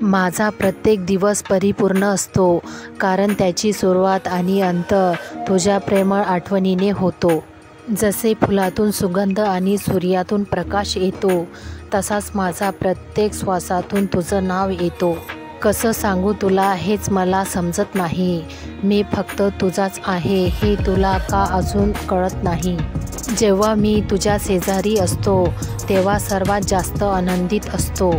माझा प्रत्येक दिवस परिपूर्ण असतो, कारण त्याची सुरुवात आणि अंत तुझ्या प्रेमळ आठवणीने होतो. जसे फुलातून सुगंध आणि सूर्यातून प्रकाश येतो, तसाच माझा प्रत्येक श्वासातून तुझं नाव येतो. कसं सांगू तुला हेच मला समजत नाही. मी फक्त तुझाच आहे हे तुला का अजून कळत नाही? जेव्हा मी तुझ्या शेजारी असतो तेव्हा सर्वात जास्त आनंदित असतो.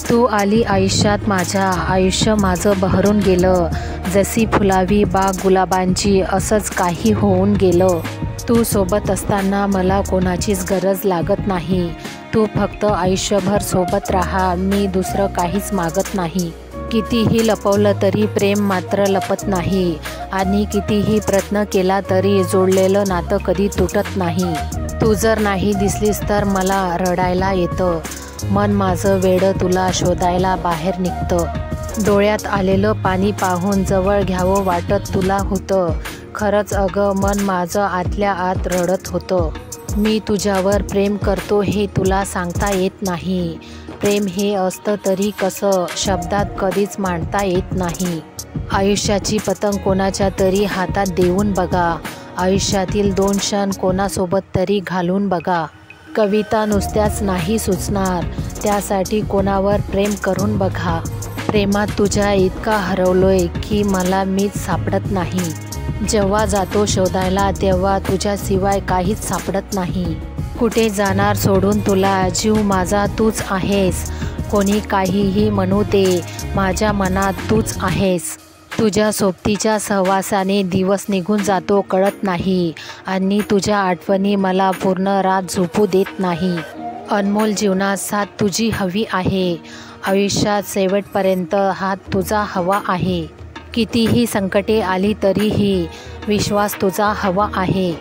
तू आली आयुष्यात माझ्या, आयुष्य माझं बहरून गेलं. जशी फुलावी बाग गुलाबांची, असंच काही होऊन गेलं. तू सोबत असताना मला कोणाचीच गरज लागत नाही. तू फक्त आयुष्यभर सोबत राहा, मी दुसरं काहीच मागत नाही. कितीही लपवलं तरी प्रेम मात्र लपत नाही, आणि कितीही प्रयत्न केला तरी जोडलेलं नातं कधी तुटत नाही. तू जर नाही दिसलीस तर मला रडायला येतं. मन माझं वेडं तुला शोधायला बाहेर निघतं. डोळ्यात आलेलं पाणी पाहून जवळ घ्यावं वाटत तुला होतं. खरंच अगं, मन माझं आतल्या आत रडत होतं. मी तुझ्यावर प्रेम करतो हे तुला सांगता येत नाही. प्रेम हे असतं तरी कसं, शब्दात कधीच मांडता येत नाही. आयुष्याची पतंग कोणाच्या तरी हातात देऊन बघा. आयुष्यातील 2 क्षण कोणासोबत तरी घालून बघा. कविता नुसत्याच नाही सुचणार, त्यासाठी कोणावर प्रेम करून बघा. प्रेमात तुझ्या इतका हरवलोय की मला मीच सापडत नाही. जेव्हा जातो शोधायला तेव्हा तुझ्याशिवाय काहीच सापडत नाही. कुठे जाणार सोडून तुला, जीव माझा तूच आहेस. कोणी काहीही म्हणू दे, माझ्या मनात तूच आहेस. तुझ्या सोबतीच्या सहवासाने दिवस निघून जातो कळत नाही, आणि तुझ्या आठवणी मला पूर्ण रात झोपू देत नाही. अनमोल जीवनात साथ तुझी हवी आहे. आयुष्यात शेवटपर्यंत हात तुझा हवा आहे. कितीही संकटे आली तरीही विश्वास तुझा हवा आहे.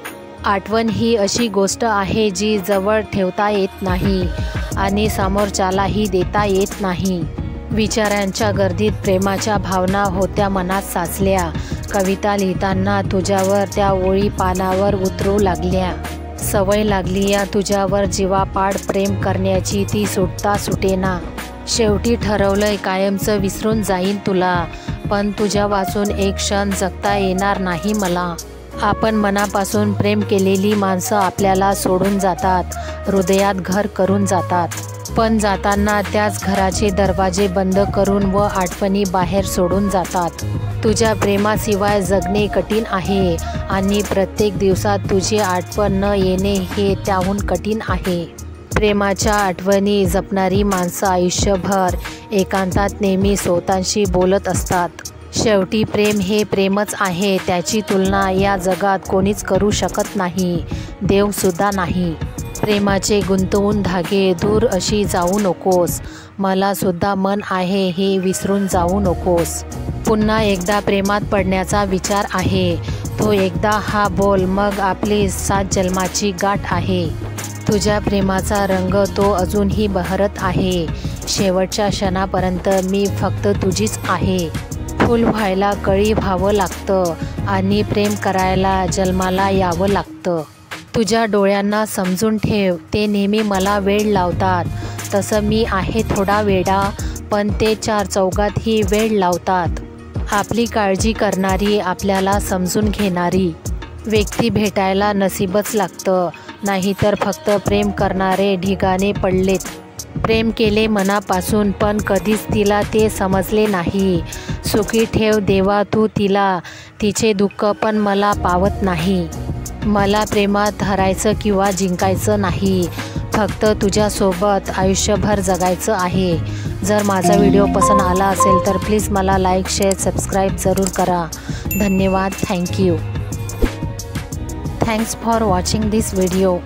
आठवण ही अशी गोष्ट आहे जी जवळ ठेवता येत नाही आणि समोरच्यालाही देता येत नाही. विचारांच्या गर्दीत प्रेमाच्या भावना होत्या मनात साचल्या. कविता लिहिताना तुझ्यावर त्या ओळी पानावर उतरू लागल्या. सवय लागली या तुझ्यावर जीवापाड प्रेम करण्याची, ती सुटता सुटेना. शेवटी ठरवलंय कायमचं विसरून जाईन तुला, पण तुझ्या वाचून एक क्षण जगता येणार नाही मला. आपण मनापासून प्रेम केलेली माणसं आपल्याला सोडून जातात, हृदयात घर करून जातात. पण जाताना त्याच घराचे दरवाजे बंद करून व आठवणी बाहेर सोडून जातात. तुझ्या प्रेमाशिवाय जगणे कठीण आहे, आणि प्रत्येक दिवसात तुझी आठवण न येणे हे त्याहून कठीण आहे. प्रेमाच्या आठवणी जपणारी माणसं आयुष्यभर एकांतात नेहमी स्वतःशी बोलत असतात. शेवटी प्रेम हे प्रेमच आहे, त्याची तुलना या जगात कोणीच करू शकत नाही, देवसुद्धा नाही. प्रेमाचे गुंतवून धागे दूर अशी जाऊ नकोस, मला सुद्धा मन आहे हे विसरून जाऊ नकोस. पुन्हा एकदा प्रेमात पडण्याचा विचार आहे, तो एकदा हा बोल, मग आपली 7 जन्माची गाठ आहे. तुझ्या प्रेमाचा रंग तो अजूनही बहरत आहे. शेवटच्या क्षणापर्यंत मी फक्त तुझीच आहे. फुल व्हायला कळी व्हावं लागतं, आणि प्रेम करायला जन्माला यावं लागतं. तुझ्या डोळ्यांना समजून ठेव, ते नेहमी मला वेड लावतात. तसं मी आहे थोडा वेडा, पण ते 4 चौघातही वेड लावतात. आपली काळजी करणारी, आपल्याला समजून घेणारी व्यक्ती भेटायला नशीबच लागतं, नाहीतर फक्त प्रेम करणारे ढिगाने पडलेत. प्रेम केले मनापासून, पण कधीच तिला ते समजले नाही. सुखी ठेव देवा तू तिला, तिचे दुःख पण मला पावत नाही. मला प्रेमात हरायचं किंवा जिंकायचं नाही, फक्त तुझ्यासोबत आयुष्यभर जगायचं आहे. जर माझा व्हिडिओ पसंत आला असेल तर प्लीज मला लाईक, शेअर, सबस्क्राईब जरूर करा. धन्यवाद. Thank you. Thanks for watching this video.